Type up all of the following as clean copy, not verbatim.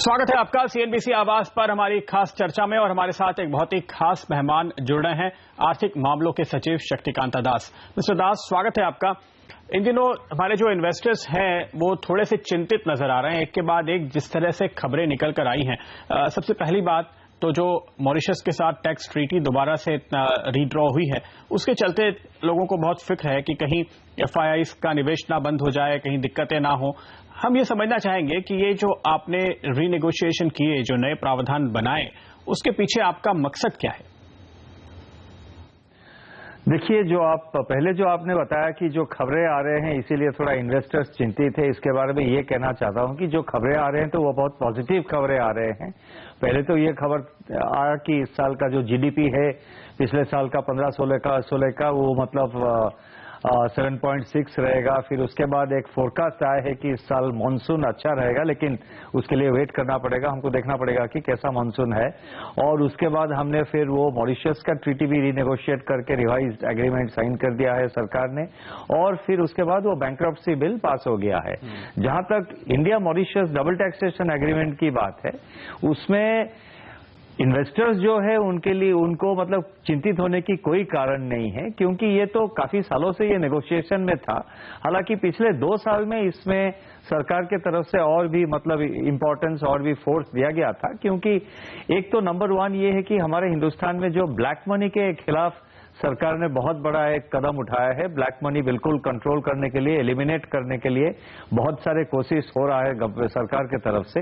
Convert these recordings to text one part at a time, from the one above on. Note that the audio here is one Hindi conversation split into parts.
स्वागत है आपका सीएनबीसी आवाज पर हमारी खास चर्चा में। और हमारे साथ एक बहुत ही खास मेहमान जुड़ रहे हैं, आर्थिक मामलों के सचिव शक्तिकांता दास। मिस्टर दास, स्वागत है आपका। इन दिनों हमारे जो इन्वेस्टर्स हैं वो थोड़े से चिंतित नजर आ रहे हैं, एक के बाद एक जिस तरह से खबरें निकल कर आई हैं। सबसे पहली बात तो जो मॉरिशस के साथ टैक्स ट्रीटी दोबारा से रीड्रॉ हुई है, उसके चलते लोगों को बहुत फिक्र है कि कहीं एफआईआई का निवेश ना बंद हो जाए, कहीं दिक्कतें ना हो। हम ये समझना चाहेंगे कि ये जो आपने रीनेगोशिएशन किए, जो नए प्रावधान बनाए, उसके पीछे आपका मकसद क्या है? देखिए, जो आपने बताया कि जो खबरें आ रहे हैं इसीलिए थोड़ा इन्वेस्टर्स चिंतित है, इसके बारे में ये कहना चाहता हूं कि जो खबरें आ रहे हैं तो वो बहुत पॉजिटिव खबरें आ रहे हैं। पहले तो ये खबर आया कि इस साल का जो जीडीपी है पिछले साल का 15-16 का वो मतलब 7.6 रहेगा। फिर उसके बाद एक फोरकास्ट आया है कि इस साल मानसून अच्छा रहेगा, लेकिन उसके लिए वेट करना पड़ेगा, हमको देखना पड़ेगा कि कैसा मानसून है। और उसके बाद हमने फिर वो मॉरिशस का ट्रीटी भी रीनेगोशिएट करके रिवाइज्ड एग्रीमेंट साइन कर दिया है सरकार ने। और फिर उसके बाद वो बैंक्रप्सी बिल पास हो गया है। जहां तक India Mauritius double taxation agreement की बात है, उसमें इन्वेस्टर्स जो है उनके लिए उनको मतलब चिंतित होने की कोई कारण नहीं है, क्योंकि ये तो काफी सालों से ये नेगोशिएशन में था। हालांकि पिछले 2 साल में इसमें सरकार के तरफ से और भी मतलब इम्पोर्टेंस और भी फोर्स दिया गया था, क्योंकि एक तो नंबर 1 ये है कि हमारे हिंदुस्तान में जो ब्लैक मनी के खिलाफ सरकार ने बहुत बड़ा एक कदम उठाया है। ब्लैक मनी बिल्कुल कंट्रोल करने के लिए, एलिमिनेट करने के लिए बहुत सारे कोशिश हो रहा है सरकार के तरफ से।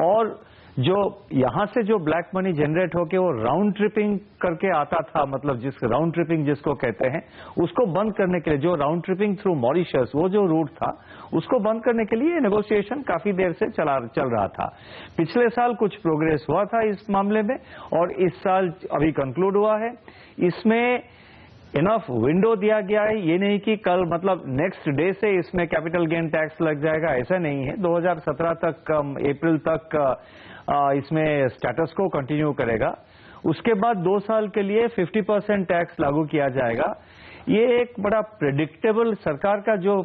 और जो यहां से जो ब्लैक मनी जनरेट होके वो राउंड ट्रिपिंग करके आता था, मतलब जिस राउंड ट्रिपिंग जिसको कहते हैं, उसको बंद करने के लिए, जो राउंड ट्रिपिंग थ्रू मॉरिशस वो जो रूट था उसको बंद करने के लिए नेगोशिएशन काफी देर से चल रहा था। पिछले साल कुछ प्रोग्रेस हुआ था इस मामले में और इस साल अभी कंक्लूड हुआ है। इसमें इनफ विंडो दिया गया है, ये नहीं कि कल मतलब नेक्स्ट डे से इसमें कैपिटल गेन टैक्स लग जाएगा, ऐसा नहीं है। 2017 तक अप्रैल तक इसमें स्टेटस को कंटिन्यू करेगा। उसके बाद 2 साल के लिए 50% टैक्स लागू किया जाएगा। ये एक बड़ा प्रेडिक्टेबल सरकार का जो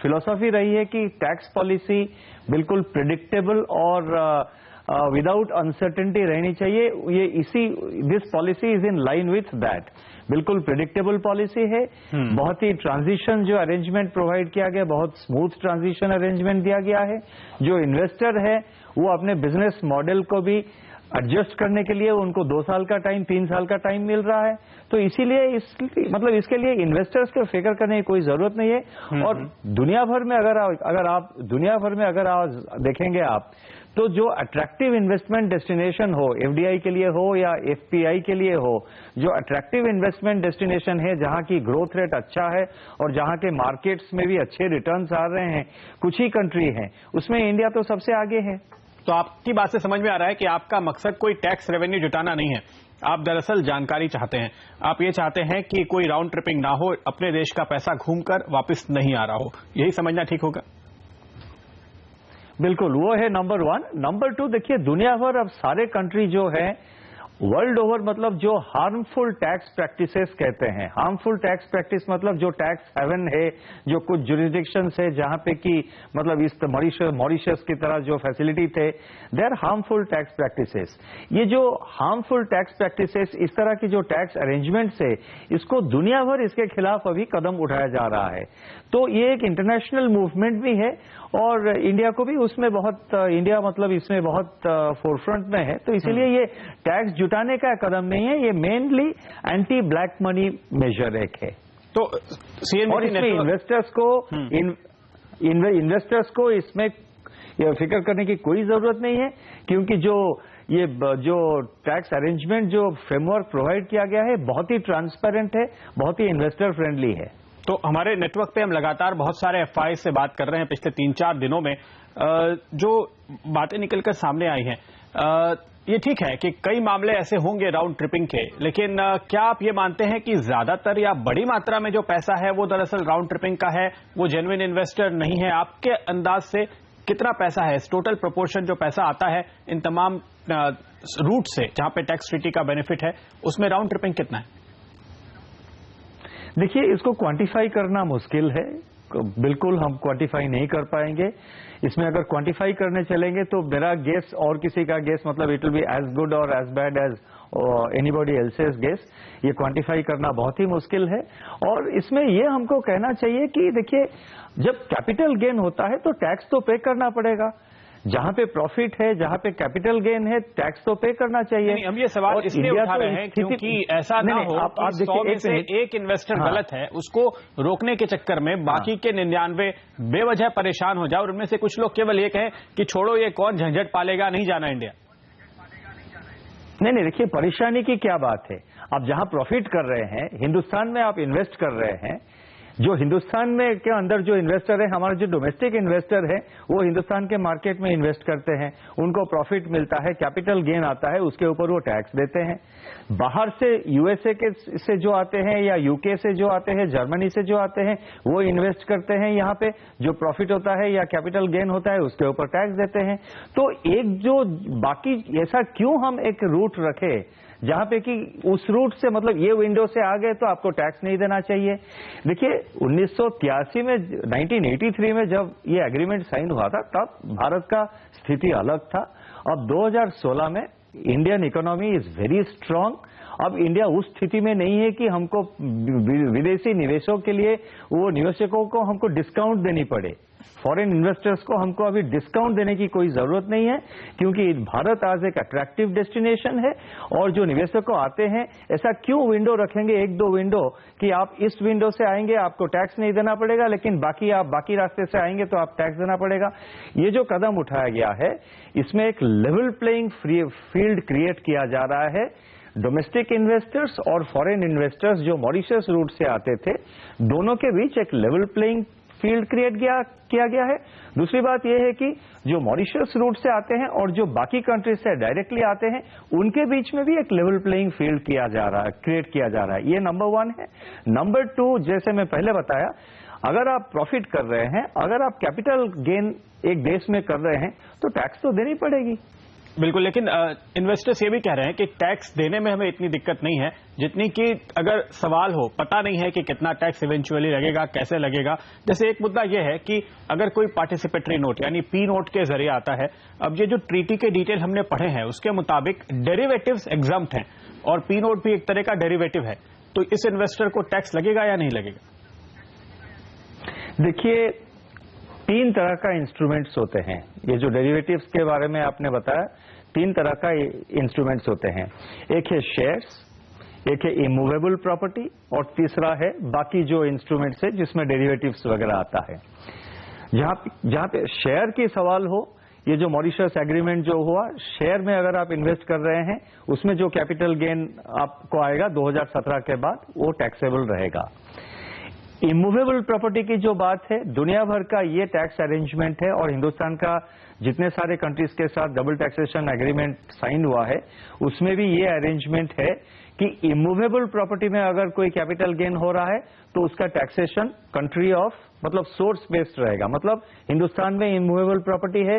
फिलॉसफी रही है कि टैक्स पॉलिसी बिल्कुल प्रेडिक्टेबल और विदाउट अनसर्टेनिटी रहनी चाहिए। ये this policy is in line with that. बिल्कुल प्रेडिक्टेबल पॉलिसी है। बहुत ही ट्रांजिशन जो अरेंजमेंट प्रोवाइड किया गया, बहुत स्मूथ ट्रांजिशन अरेंजमेंट दिया गया है। जो इन्वेस्टर है वो अपने बिजनेस मॉडल को भी एडजस्ट करने के लिए उनको 2 साल का टाइम, 3 साल का टाइम मिल रहा है। तो इसीलिए मतलब इसके लिए इन्वेस्टर्स को फिक्र करने की कोई जरूरत नहीं है। और दुनिया भर में अगर आप देखेंगे आप, तो जो अट्रैक्टिव इन्वेस्टमेंट डेस्टिनेशन हो, एफडीआई के लिए हो या एफपीआई के लिए हो, जो अट्रैक्टिव इन्वेस्टमेंट डेस्टिनेशन है जहां की ग्रोथ रेट अच्छा है और जहां के मार्केट्स में भी अच्छे रिटर्न्स आ रहे हैं, कुछ ही कंट्री हैं, उसमें इंडिया तो सबसे आगे है। तो आपकी बात से समझ में आ रहा है कि आपका मकसद कोई टैक्स रेवेन्यू जुटाना नहीं है, आप दरअसल जानकारी चाहते हैं। आप ये चाहते हैं कि कोई राउंड ट्रिपिंग ना हो, अपने देश का पैसा घूमकर वापस नहीं आ रहा हो, यही समझना ठीक होगा? बिल्कुल, वो है नंबर 1। नंबर 2, देखिए दुनिया भर अब सारे कंट्री जो है वर्ल्ड ओवर, मतलब जो हार्मफुल टैक्स प्रैक्टिसेस कहते हैं, हार्मफुल टैक्स प्रैक्टिस मतलब जो टैक्स हेवन है, जो कुछ जुरिडिक्शंस है जहां पे कि मतलब इस मॉरिशस की तरह जो फैसिलिटी थे, they are harmful tax practices. ये जो हार्मफुल टैक्स प्रैक्टिसेस, इस तरह की जो टैक्स अरेंजमेंट्स है, इसको दुनिया भर इसके खिलाफ अभी कदम उठाया जा रहा है। तो ये एक इंटरनेशनल मूवमेंट भी है और इंडिया को भी उसमें बहुत, इंडिया मतलब इसमें बहुत फोरफ्रंट में है। तो इसीलिए ये टैक्स जुटाने का कदम नहीं है, ये mainly anti black money measure एक है। तो और इसमें इन्वेस्टर्स को इसमें फिक्र करने की कोई जरूरत नहीं है, क्योंकि जो टैक्स अरेंजमेंट जो फ्रेमवर्क प्रोवाइड किया गया है बहुत ही ट्रांसपेरेंट है, बहुत ही इन्वेस्टर फ्रेंडली है। तो हमारे नेटवर्क पे हम लगातार बहुत सारे एफआई से बात कर रहे हैं पिछले 3-4 दिनों में। जो बातें निकलकर सामने आई हैं, ये ठीक है कि कई मामले ऐसे होंगे राउंड ट्रिपिंग के, लेकिन क्या आप ये मानते हैं कि ज्यादातर या बड़ी मात्रा में जो पैसा है वो दरअसल राउंड ट्रिपिंग का है, वो जेन्युइन इन्वेस्टर नहीं है? आपके अंदाज से कितना पैसा है, टोटल प्रोपोर्शन जो पैसा आता है इन तमाम रूट से जहां पे टैक्स ट्रीटी का बेनिफिट है, उसमें राउंड ट्रिपिंग कितना है? देखिए, इसको क्वांटिफाई करना मुश्किल है। बिल्कुल हम क्वांटिफाई नहीं कर पाएंगे। इसमें अगर क्वांटिफाई करने चलेंगे तो मेरा गेस और किसी का गेस मतलब it will be as good or as bad as anybody else's guess. ये क्वांटिफाई करना बहुत ही मुश्किल है। और इसमें ये हमको कहना चाहिए कि देखिए, जब कैपिटल गेन होता है तो टैक्स तो पे करना पड़ेगा। जहां पे प्रॉफिट है, जहां पे कैपिटल गेन है, टैक्स तो पे करना चाहिए। नहीं, हम ये सवाल इसलिए उठा रहे हैं क्योंकि ऐसा ना हो आप कि 100 में से एक इन्वेस्टर गलत है, उसको रोकने के चक्कर में बाकी के 99 बेवजह परेशान हो जाए और उनमें से कुछ लोग केवल ये कहें कि छोड़ो ये कौन झंझट पालेगा, नहीं जाना इंडिया। नहीं, देखिए परेशानी की क्या बात है। आप जहां प्रॉफिट कर रहे हैं, हिंदुस्तान में आप इन्वेस्ट कर रहे हैं, जो हिंदुस्तान में के अंदर जो इन्वेस्टर है, हमारे जो डोमेस्टिक इन्वेस्टर है, वो हिंदुस्तान के मार्केट में इन्वेस्ट करते हैं, उनको प्रॉफिट मिलता है, कैपिटल गेन आता है, उसके ऊपर वो टैक्स देते हैं। बाहर से यूएसए के से जो आते हैं या यूके से जो आते हैं, जर्मनी से जो आते हैं, वो इन्वेस्ट करते हैं यहाँ पे, जो प्रॉफिट होता है या कैपिटल गेन होता है उसके ऊपर टैक्स देते हैं। तो एक जो बाकी, ऐसा क्यों हम एक रूट रखे जहां पे कि उस रूट से मतलब ये विंडो से आ गए तो आपको टैक्स नहीं देना चाहिए। देखिए 1983 में, 1983 में जब ये एग्रीमेंट साइन हुआ था तब भारत का स्थिति अलग था। अब 2016 में Indian economy is very strong. अब इंडिया उस स्थिति में नहीं है कि हमको विदेशी निवेशों के लिए वो निवेशकों को हमको डिस्काउंट देनी पड़े। फॉरेन इन्वेस्टर्स को हमको अभी डिस्काउंट देने की कोई जरूरत नहीं है, क्योंकि भारत आज एक अट्रैक्टिव डेस्टिनेशन है। और जो निवेशक आते हैं, ऐसा क्यों विंडो रखेंगे, एक दो विंडो, कि आप इस विंडो से आएंगे आपको टैक्स नहीं देना पड़ेगा, लेकिन आप बाकी रास्ते से आएंगे तो आप टैक्स देना पड़ेगा। ये जो कदम उठाया गया है, इसमें एक लेवल प्लेइंग फील्ड क्रिएट किया जा रहा है। डोमेस्टिक इन्वेस्टर्स और फॉरेन इन्वेस्टर्स जो मॉरिशस रूट से आते थे, दोनों के बीच एक लेवल प्लेइंग फील्ड क्रिएट किया गया है। दूसरी बात यह है कि जो मॉरिशस रूट से आते हैं और जो बाकी कंट्रीज से डायरेक्टली आते हैं, उनके बीच में भी एक लेवल प्लेइंग फील्ड क्रिएट किया जा रहा है। ये नंबर 1 है। नंबर 2, जैसे मैं पहले बताया, अगर आप प्रॉफिट कर रहे हैं, अगर आप कैपिटल गेन एक देश में कर रहे हैं तो टैक्स तो देनी पड़ेगी। बिल्कुल, लेकिन इन्वेस्टर्स ये भी कह रहे हैं कि टैक्स देने में हमें इतनी दिक्कत नहीं है जितनी कि अगर सवाल हो, पता नहीं है कि कितना टैक्स इवेंचुअली लगेगा, कैसे लगेगा। जैसे एक मुद्दा यह है कि अगर कोई पार्टिसिपेटरी नोट यानी पी नोट के जरिए आता है, अब ये जो ट्रीटी के डिटेल हमने पढ़े हैं उसके मुताबिक डेरिवेटिव्स एग्जम्प्ट हैं और पी नोट भी एक तरह का डेरिवेटिव है, तो इस इन्वेस्टर को टैक्स लगेगा या नहीं लगेगा? देखिए, 3 तरह का इंस्ट्रूमेंट्स होते हैं। ये जो डेरिवेटिव्स के बारे में आपने बताया, 3 तरह का इंस्ट्रूमेंट्स होते हैं। एक है शेयर्स, एक है इमूवेबल प्रॉपर्टी और तीसरा है बाकी जो इंस्ट्रूमेंट्स है जिसमें डेरिवेटिव्स वगैरह आता है। जहां पे शेयर की सवाल हो, ये जो मॉरिशस एग्रीमेंट जो हुआ, शेयर में अगर आप इन्वेस्ट कर रहे हैं, उसमें जो कैपिटल गेन आपको आएगा 2017 के बाद, वो टैक्सेबल रहेगा। इमूवेबल प्रॉपर्टी की जो बात है, दुनिया भर का ये टैक्स अरेंजमेंट है और हिंदुस्तान का जितने सारे कंट्रीज के साथ डबल टैक्सेशन एग्रीमेंट साइन हुआ है, उसमें भी ये अरेंजमेंट है कि इमूवेबल प्रॉपर्टी में अगर कोई कैपिटल गेन हो रहा है तो उसका टैक्सेशन कंट्री ऑफ मतलब सोर्स बेस्ड रहेगा। मतलब हिंदुस्तान में इमूवेबल प्रॉपर्टी है,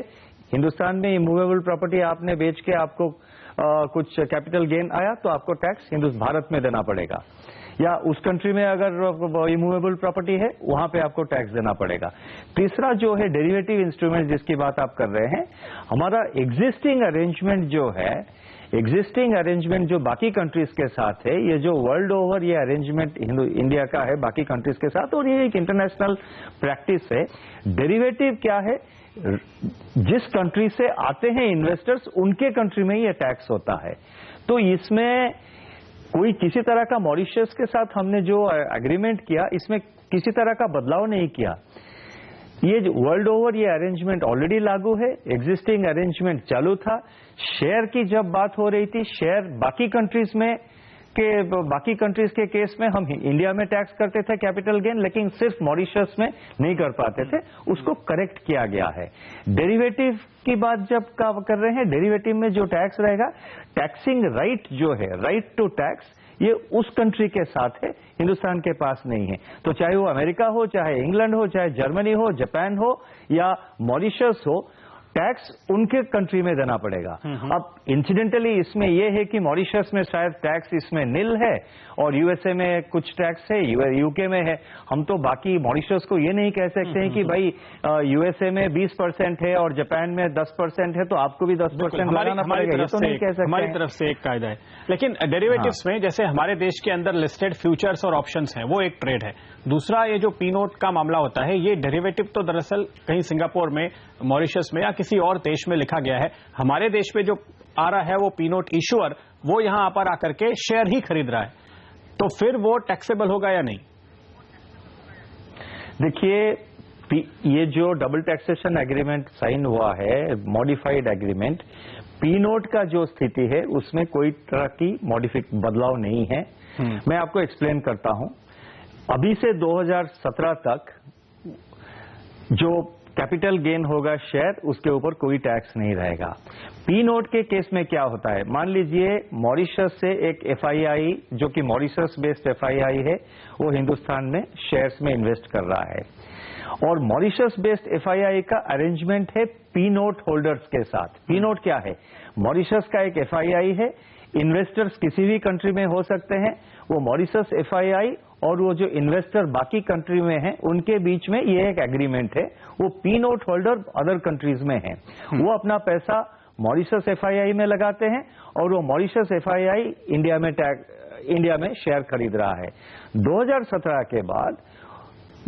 हिंदुस्तान में इमूवेबल प्रॉपर्टी आपने बेच के आपको कुछ कैपिटल गेन आया तो आपको टैक्स भारत में देना पड़ेगा, या उस कंट्री में अगर इमूवेबल प्रॉपर्टी है वहां पे आपको टैक्स देना पड़ेगा। तीसरा जो है डेरिवेटिव इंस्ट्रूमेंट जिसकी बात आप कर रहे हैं, हमारा एग्जिस्टिंग अरेंजमेंट जो है, एग्जिस्टिंग अरेंजमेंट जो बाकी कंट्रीज के साथ है, ये जो वर्ल्ड ओवर ये अरेंजमेंट इंडिया का है बाकी कंट्रीज के साथ, और ये एक इंटरनेशनल प्रैक्टिस है। डेरिवेटिव क्या है, जिस कंट्री से आते हैं इन्वेस्टर्स उनके कंट्री में ये टैक्स होता है। तो इसमें कोई किसी तरह का मॉरिशस के साथ हमने जो एग्रीमेंट किया, इसमें किसी तरह का बदलाव नहीं किया। ये वर्ल्ड ओवर ये अरेंजमेंट ऑलरेडी लागू है, एग्जिस्टिंग अरेंजमेंट चालू था। शेयर की जब बात हो रही थी, शेयर बाकी कंट्रीज के केस में हम इंडिया में टैक्स करते थे कैपिटल गेन, लेकिन सिर्फ मॉरिशस में नहीं कर पाते थे, उसको करेक्ट किया गया है। डेरिवेटिव की बात जब कर रहे हैं, डेरिवेटिव में जो टैक्स रहेगा, टैक्सिंग राइट जो है, राइट टू टैक्स, ये उस कंट्री के साथ है, हिंदुस्तान के पास नहीं है। तो चाहे वो अमेरिका हो, चाहे इंग्लैंड हो, चाहे जर्मनी हो, जापान हो या मॉरिशस हो, टैक्स उनके कंट्री में देना पड़ेगा। अब इंसिडेंटली इसमें यह है कि मॉरिशस में शायद टैक्स इसमें निल है और यूएसए में कुछ टैक्स है, यूके में है। हम तो बाकी मॉरिशस को ये नहीं कह सकते हैं कि भाई यूएसए में 20% है और जापान में 10% है तो आपको भी 10% लगाना पड़ेगा, ये तो नहीं कह सकते। हमारी तरफ से एक कायदा है, लेकिन डेरिवेटिव्स में जैसे हमारे देश के अंदर लिस्टेड फ्यूचर्स और ऑप्शंस हैं, वो एक ट्रेड है। दूसरा ये जो पी नोट का मामला होता है, ये डेरिवेटिव तो दरअसल कहीं सिंगापुर में, मॉरिशस में या किसी और देश में लिखा गया है। हमारे देश में जो आ रहा है वो पी नोट इशूअर, वो यहां पर आकर के शेयर ही खरीद रहा है, तो फिर वो टैक्सेबल होगा या नहीं? देखिए, ये जो डबल टैक्सेशन एग्रीमेंट साइन हुआ है, मॉडिफाइड एग्रीमेंट, पी नोट का जो स्थिति है उसमें कोई तरह की बदलाव नहीं है। मैं आपको एक्सप्लेन करता हूं। अभी से 2017 तक जो कैपिटल गेन होगा शेयर, उसके ऊपर कोई टैक्स नहीं रहेगा। पी नोट के केस में क्या होता है, मान लीजिए मॉरिशस से एक एफआईआई, जो कि मॉरिशस बेस्ड एफआईआई है, वो हिंदुस्तान में शेयर्स में इन्वेस्ट कर रहा है और मॉरिशस बेस्ड एफआईआई का अरेंजमेंट है पी नोट होल्डर्स के साथ। पी नोट क्या है? मॉरिशस का एक एफआईआई है, इन्वेस्टर्स किसी भी कंट्री में हो सकते हैं, वो मॉरिशस एफआईआई और वो जो इन्वेस्टर बाकी कंट्री में हैं, उनके बीच में ये एक एग्रीमेंट है। वो P note holder other countries में हैं, वो अपना पैसा मॉरिशस एफआईआई में लगाते हैं और वो मॉरिशस एफआईआई इंडिया में शेयर खरीद रहा है। 2017 के बाद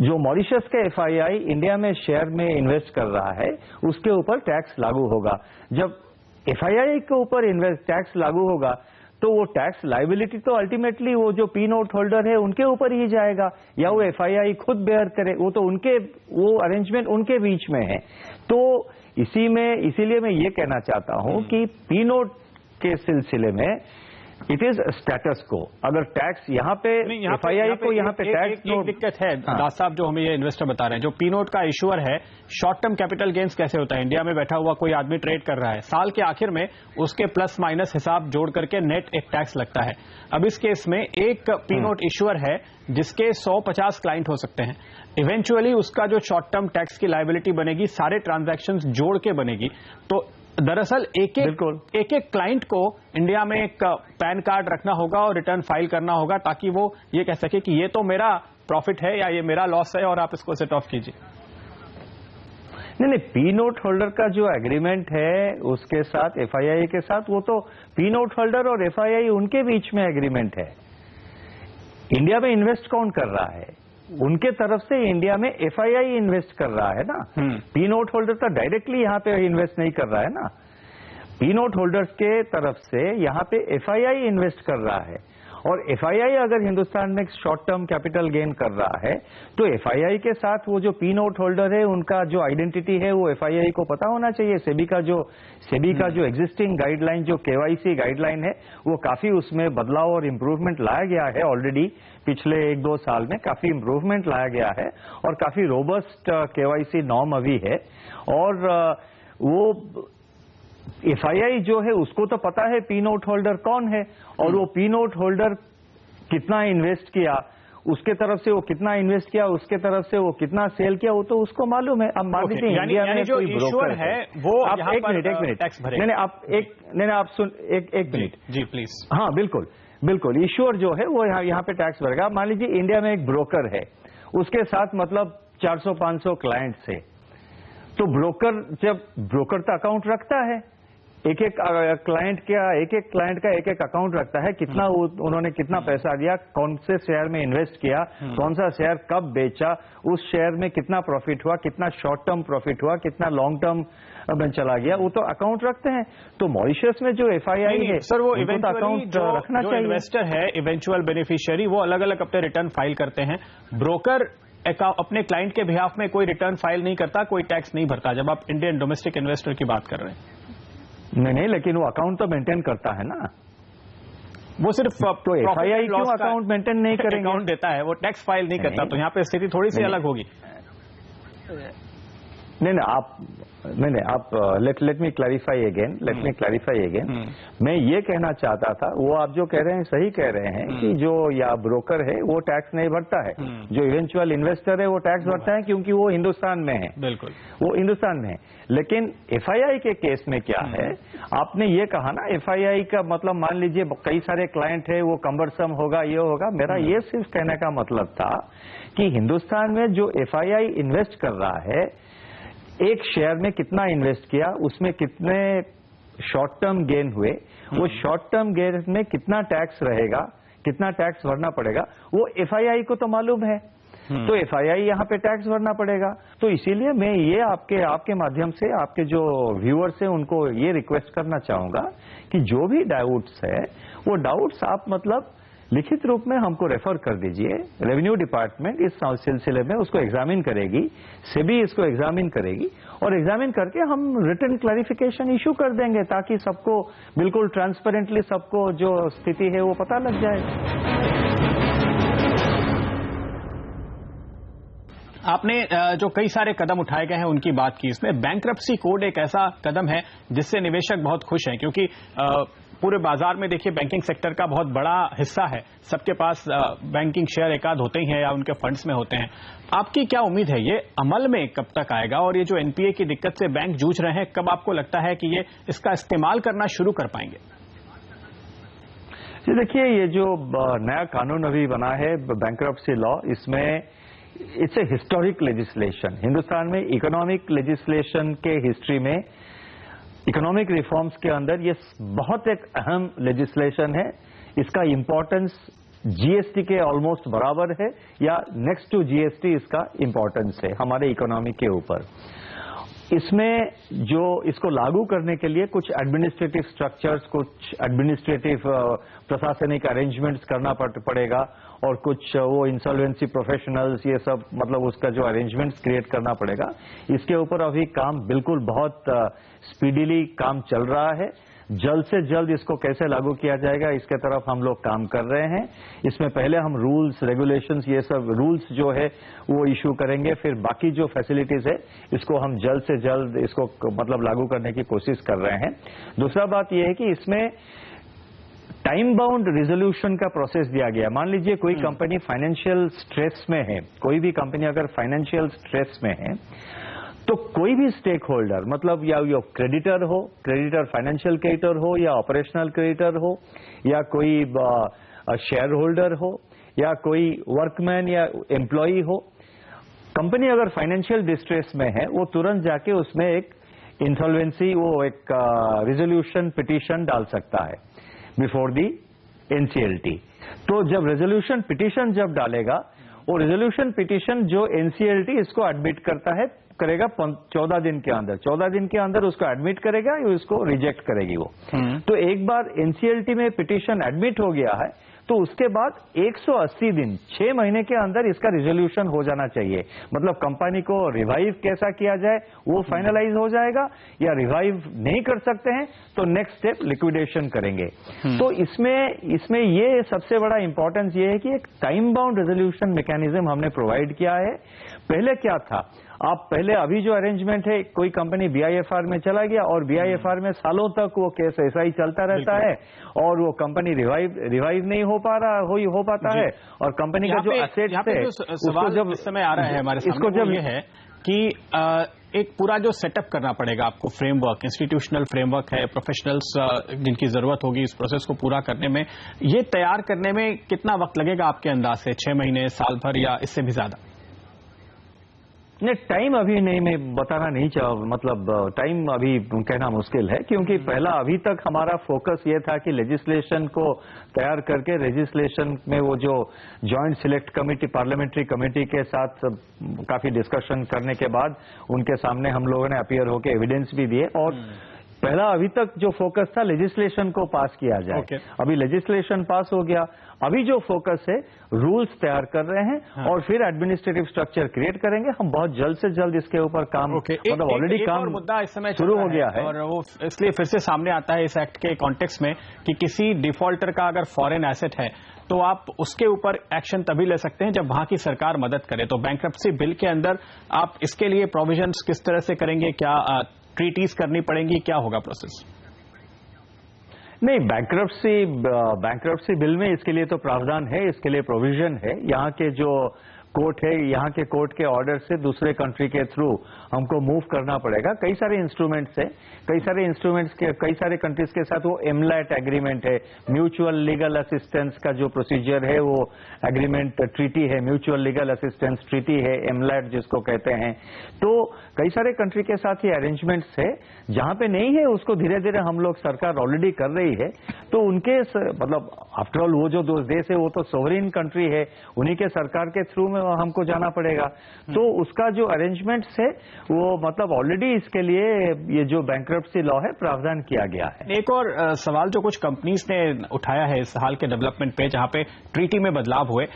जो मॉरिशस का एफआईआई इंडिया में शेयर में इन्वेस्ट कर रहा है, उसके ऊपर टैक्स लागू होगा। जब एफआईआई के ऊपर टैक्स लागू होगा तो वो टैक्स लाइबिलिटी तो अल्टीमेटली वो जो पी नोट होल्डर है उनके ऊपर ही जाएगा, या वो एफआईआई खुद बेयर करे, वो तो वो अरेंजमेंट उनके बीच में है। तो इसीलिए मैं ये कहना चाहता हूं कि पी नोट के सिलसिले में इट इज स्टेटस को। अगर टैक्स यहाँ पे एफआईआई को यहाँ पे टैक्स एक दिक्कत है दास साहब, जो हमें ये इन्वेस्टर बता रहे हैं, जो पी नोट का इशूअर है, शॉर्ट टर्म कैपिटल गेन्स कैसे होता है? इंडिया में बैठा हुआ कोई आदमी ट्रेड कर रहा है, साल के आखिर में उसके प्लस माइनस हिसाब जोड़ करके नेट एक टैक्स लगता है। अब इस केस में एक पी नोट इशूअर है जिसके 150 क्लाइंट हो सकते हैं, इवेंचुअली उसका जो शॉर्ट टर्म टैक्स की लायबिलिटी बनेगी, सारे ट्रांजैक्शंस जोड़ के बनेगी। तो दरअसल एक एक क्लाइंट को इंडिया में एक पैन कार्ड रखना होगा और रिटर्न फाइल करना होगा, ताकि वो ये कह सके कि ये तो मेरा प्रॉफिट है या ये मेरा लॉस है और आप इसको सेट ऑफ कीजिए। नहीं, पी नोट होल्डर का जो एग्रीमेंट है उसके साथ, एफआईआई के साथ, वो तो पी नोट होल्डर और एफआईआई उनके बीच में एग्रीमेंट है। इंडिया में इन्वेस्ट कौन कर रहा है? उनके तरफ से इंडिया में एफआईआई इन्वेस्ट कर रहा है ना। पी नोट होल्डर तो डायरेक्टली यहाँ पे इन्वेस्ट नहीं कर रहा है ना। पी नोट होल्डर्स के तरफ से यहाँ पे एफआईआई इन्वेस्ट कर रहा है, और एफआईआई अगर हिंदुस्तान में शॉर्ट टर्म कैपिटल गेन कर रहा है तो एफआईआई के साथ वो जो पी नोट होल्डर है उनका जो आइडेंटिटी है वो एफआईआई को पता होना चाहिए। सेबी का जो एग्जिस्टिंग गाइडलाइन, जो केवाईसी गाइडलाइन है, वो काफी उसमें बदलाव और इम्प्रूवमेंट लाया गया है। ऑलरेडी पिछले 1-2 साल में काफी इम्प्रूवमेंट लाया गया है और काफी रोबस्ट केवाईसी नॉर्म अभी है। और वो एफआईआई जो है उसको तो पता है पी नोट होल्डर कौन है, और वो पी नोट होल्डर कितना इन्वेस्ट किया, उसके तरफ से वो कितना इन्वेस्ट किया, उसके तरफ से वो कितना सेल किया, वो तो उसको मालूम है। अब मान लीजिए इंडिया में कोई ब्रोकर है, वो आप एक मिनट टैक्स भरेगा। एक मिनट जी प्लीज। हाँ बिल्कुल, इश्योर जो है वो यहाँ पे टैक्स भरेगा। मान लीजिए इंडिया में एक ब्रोकर है, उसके साथ मतलब 400-500 क्लाइंट्स है, तो ब्रोकर तो अकाउंट रखता है, एक एक क्लाइंट का एक एक अकाउंट रखता है, कितना उन्होंने कितना पैसा दिया, कौन से शेयर में इन्वेस्ट किया, कौन सा शेयर कब बेचा, उस शेयर में कितना प्रॉफिट हुआ, कितना शॉर्ट टर्म प्रॉफिट हुआ, कितना लॉन्ग टर्म में चला गया, वो तो अकाउंट रखते हैं। तो मॉरिशस में जो एफआईआई है सर, वो अकाउंट रखना चाहिए। इन्वेस्टर है, इवेंचुअल बेनिफिशियरी, वो अलग अलग अपने रिटर्न फाइल करते हैं। ब्रोकर अपने क्लाइंट के बिहाफ में कोई रिटर्न फाइल नहीं करता, कोई टैक्स नहीं भरता, जब आप इंडियन डोमेस्टिक इन्वेस्टर की बात कर रहे हैं। नहीं, लेकिन वो अकाउंट तो मेंटेन करता है ना। वो सिर्फ तो एफआईआई क्यों अकाउंट मेंटेन नहीं करेंगे? अकाउंट देता है, वो टैक्स फाइल नहीं करता, तो यहाँ पे स्थिति थोड़ी सी अलग होगी। नहीं आप लेट मी क्लैरिफाई अगेन मैं ये कहना चाहता था, वो आप जो कह रहे हैं सही कह रहे हैं कि जो या ब्रोकर है वो टैक्स नहीं भरता है, जो इवेंचुअल इन्वेस्टर है वो टैक्स भरता है क्योंकि वो हिंदुस्तान में है। बिल्कुल, वो हिंदुस्तान में है। लेकिन एफआईआई के केस में क्या है, आपने ये कहा ना एफआईआई का मतलब मान लीजिए कई सारे क्लाइंट है, वो कम्बरसम होगा, ये होगा। मेरा ये सिर्फ कहने का मतलब था कि हिंदुस्तान में जो एफआईआई इन्वेस्ट कर रहा है, एक शेयर में कितना इन्वेस्ट किया, उसमें कितने शॉर्ट टर्म गेन हुए, वो शॉर्ट टर्म गेन में कितना टैक्स रहेगा, कितना टैक्स भरना पड़ेगा, वो एफआईआई को तो मालूम है। तो एफआईआई यहाँ पे टैक्स भरना पड़ेगा। तो इसीलिए मैं ये आपके माध्यम से आपके जो व्यूअर्स हैं उनको ये रिक्वेस्ट करना चाहूंगा कि जो भी डाउट्स है वो डाउट्स आप मतलब लिखित रूप में हमको रेफर कर दीजिए। रेवेन्यू डिपार्टमेंट इस सिलसिले में उसको एग्जामिन करेगी, सेबी इसको एग्जामिन करेगी और एग्जामिन करके हम रिटन क्लैरिफिकेशन इशू कर देंगे ताकि सबको बिल्कुल ट्रांसपेरेंटली सबको जो स्थिति है वो पता लग जाए। आपने जो कई सारे कदम उठाए गए हैं उनकी बात की, इसमें बैंक्रप्सी कोड एक ऐसा कदम है जिससे निवेशक बहुत खुश हैं, क्योंकि पूरे बाजार में देखिए बैंकिंग सेक्टर का बहुत बड़ा हिस्सा है, सबके पास बैंकिंग शेयर एकाध होते ही हैं या उनके फंड्स में होते हैं। आपकी क्या उम्मीद है, ये अमल में कब तक आएगा और ये जो एनपीए की दिक्कत से बैंक जूझ रहे हैं, कब आपको लगता है कि ये इसका इस्तेमाल करना शुरू कर पाएंगे? जी देखिए, ये जो नया कानून अभी बना है बैंक्रप्सी लॉ, इसमें it's a historic legislation. Hindustan में इकोनॉमिक लेजिस्लेशन के हिस्ट्री में इकोनॉमिक रिफॉर्म्स के अंदर ये बहुत एक अहम लेजिस्लेशन है। इसका इंपॉर्टेंस जीएसटी के ऑलमोस्ट बराबर है या नेक्स्ट टू जीएसटी इसका इंपॉर्टेंस है हमारे इकोनॉमी के ऊपर। इसमें जो इसको लागू करने के लिए कुछ एडमिनिस्ट्रेटिव स्ट्रक्चर्स, कुछ एडमिनिस्ट्रेटिव प्रशासनिक अरेंजमेंट्स करना पड़ेगा और कुछ वो इंसॉल्वेंसी प्रोफेशनल्स, ये सब मतलब उसका जो अरेंजमेंट्स क्रिएट करना पड़ेगा। इसके ऊपर अभी काम बिल्कुल बहुत स्पीडीली काम चल रहा है। जल्द से जल्द इसको कैसे लागू किया जाएगा इसके तरफ हम लोग काम कर रहे हैं। इसमें पहले हम रूल्स, रेगुलेशंस, ये सब रूल्स जो है वो इशू करेंगे, फिर बाकी जो फैसिलिटीज है इसको हम जल्द से जल्द इसको मतलब लागू करने की कोशिश कर रहे हैं। दूसरा बात यह है कि इसमें टाइम बाउंड रिजोल्यूशन का प्रोसेस दिया गया। मान लीजिए कोई कंपनी फाइनेंशियल स्ट्रेस में है, कोई भी कंपनी अगर फाइनेंशियल स्ट्रेस में है तो कोई भी स्टेक होल्डर, मतलब या क्रेडिटर हो, क्रेडिटर फाइनेंशियल क्रेडिटर हो या ऑपरेशनल क्रेडिटर हो या कोई शेयर होल्डर हो या कोई वर्कमैन या एम्प्लॉई हो, कंपनी अगर फाइनेंशियल डिस्ट्रेस में है वो तुरंत जाके उसमें एक इंसॉल्वेंसी, वो एक रिजोल्यूशन पिटीशन डाल सकता है बिफोर दी एनसीएलटी। तो जब रेजोल्यूशन पिटीशन जब डालेगा, वो रेजोल्यूशन पिटीशन जो एनसीएलटी इसको एडमिट करेगा 14 दिन के अंदर, 14 दिन के अंदर उसको एडमिट करेगा या उसको रिजेक्ट करेगी वो। तो एक बार एनसीएलटी में पिटीशन एडमिट हो गया है तो उसके बाद 180 दिन, 6 महीने के अंदर इसका रिजोल्यूशन हो जाना चाहिए। मतलब कंपनी को रिवाइव कैसा किया जाए वो फाइनलाइज हो जाएगा, या रिवाइव नहीं कर सकते हैं तो नेक्स्ट स्टेप लिक्विडेशन करेंगे। तो इसमें ये सबसे बड़ा इंपॉर्टेंस ये है कि एक टाइम बाउंड रेजोल्यूशन मैकेनिज्म हमने प्रोवाइड किया है। पहले क्या था, आप पहले अभी जो अरेंजमेंट है, कोई कंपनी बीआईएफआर में चला गया और बीआईएफआर में सालों तक वो केस ऐसा ही चलता रहता है और वो कंपनी रिवाइव नहीं हो पाता है और कंपनी का जो एसेट्स है उसको जब इस समय आ रहा है हमारे सामने, इसको जब ये है कि एक पूरा जो सेटअप करना पड़ेगा आपको, फ्रेमवर्क, इंस्टीट्यूशनल फ्रेमवर्क है, प्रोफेशनल्स जिनकी जरूरत होगी इस प्रोसेस को पूरा करने में, ये तैयार करने में कितना वक्त लगेगा आपके अंदाज से? 6 महीने, साल भर या इससे भी ज्यादा? नहीं, टाइम अभी नहीं, मैं बताना नहीं चाहूँ, मतलब टाइम अभी कहना मुश्किल है क्योंकि पहला अभी तक हमारा फोकस ये था कि लेजिस्लेशन को तैयार करके लेजिस्लेशन में वो जो joint select committee, parliamentary committee के साथ काफी डिस्कशन करने के बाद उनके सामने हम लोगों ने अपीयर होकर एविडेंस भी दिए और पहला अभी तक जो फोकस था लेजिस्लेशन को पास किया जाए। अभी लेजिस्लेशन पास हो गया, अभी जो फोकस है रूल्स तैयार कर रहे हैं और फिर एडमिनिस्ट्रेटिव स्ट्रक्चर क्रिएट करेंगे। हम बहुत जल्द से जल्द इसके ऊपर काम, मतलब ऑलरेडी काम मुद्दा इस समय शुरू हो गया है और वो इसलिए फिर से सामने आता है इस एक्ट के कॉन्टेक्स्ट में कि किसी डिफॉल्टर का अगर फॉरेन एसेट है तो आप उसके ऊपर एक्शन तभी ले सकते हैं जब वहां की सरकार मदद करे। तो बैंक्रप्सी बिल के अंदर आप इसके लिए प्रोविजंस किस तरह से करेंगे? क्या ट्रीटीज करनी पड़ेंगी? क्या होगा प्रोसेस? नहीं, बैंक्रप्सी बिल में इसके लिए तो प्रावधान है, इसके लिए प्रोविजन है। यहाँ के जो कोर्ट है, यहाँ के कोर्ट के ऑर्डर से दूसरे कंट्री के थ्रू हमको मूव करना पड़ेगा। कई सारे इंस्ट्रूमेंट्स है, कई सारे कंट्रीज के साथ वो एमलैट एग्रीमेंट है, म्यूचुअल लीगल असिस्टेंस का जो प्रोसीजर है वो एग्रीमेंट ट्रीटी है, म्यूचुअल लीगल असिस्टेंस ट्रीटी है, एमलैट जिसको कहते हैं। तो कई सारे कंट्री के साथ ये अरेंजमेंट्स है। जहां पे नहीं है उसको धीरे धीरे हम लोग सरकार ऑलरेडी कर रही है। तो उनके मतलब आफ्टरऑल वो जो देश है वो तो सोवरेन कंट्री है, उन्हीं के सरकार के थ्रू में हमको जाना पड़ेगा। तो उसका जो अरेंजमेंट्स है वो मतलब ऑलरेडी इसके लिए ये जो बैंक्रप्सी लॉ है प्रावधान किया गया है। एक और सवाल जो कुछ कंपनीज ने उठाया है इस हाल के डेवलपमेंट पे, जहां पे ट्रीटी में बदलाव हुए,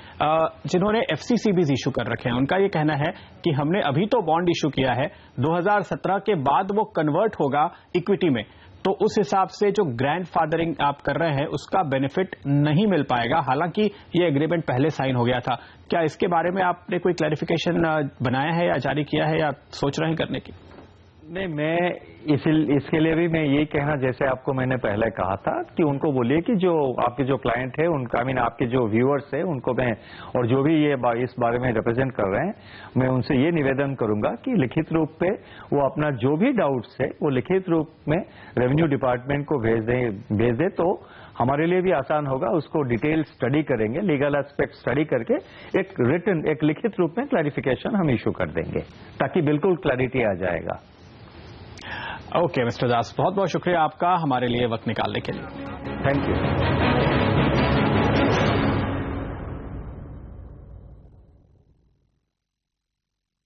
जिन्होंने एफसीसीबीज इशू कर रखे हैं, उनका ये कहना है कि हमने अभी तो बॉन्ड इशू किया है, 2017 के बाद वो कन्वर्ट होगा इक्विटी में, तो उस हिसाब से जो ग्रैंड फादरिंग आप कर रहे हैं उसका बेनिफिट नहीं मिल पाएगा, हालांकि ये एग्रीमेंट पहले साइन हो गया था। क्या इसके बारे में आपने कोई क्लैरिफिकेशन बनाया है या जारी किया है या सोच रहे हैं करने की? नहीं, मैं इसके लिए भी मैं यही कहना, जैसे आपको मैंने पहले कहा था कि उनको बोलिए कि जो आपके जो क्लाइंट है उनका आपके जो व्यूअर्स है उनको मैं, और जो भी ये इस बारे में रिप्रेजेंट कर रहे हैं, मैं उनसे ये निवेदन करूंगा कि लिखित रूप पे वो अपना जो भी डाउट्स है वो लिखित रूप में रेवेन्यू डिपार्टमेंट को भेज दे तो हमारे लिए भी आसान होगा। उसको डिटेल स्टडी करेंगे, लीगल एस्पेक्ट स्टडी करके एक लिखित रूप में क्लैरिफिकेशन हम इशू कर देंगे ताकि बिल्कुल क्लैरिटी आ जाएगा। ओके मिस्टर दास, बहुत बहुत शुक्रिया आपका हमारे लिए वक्त निकालने के लिए। Thank you.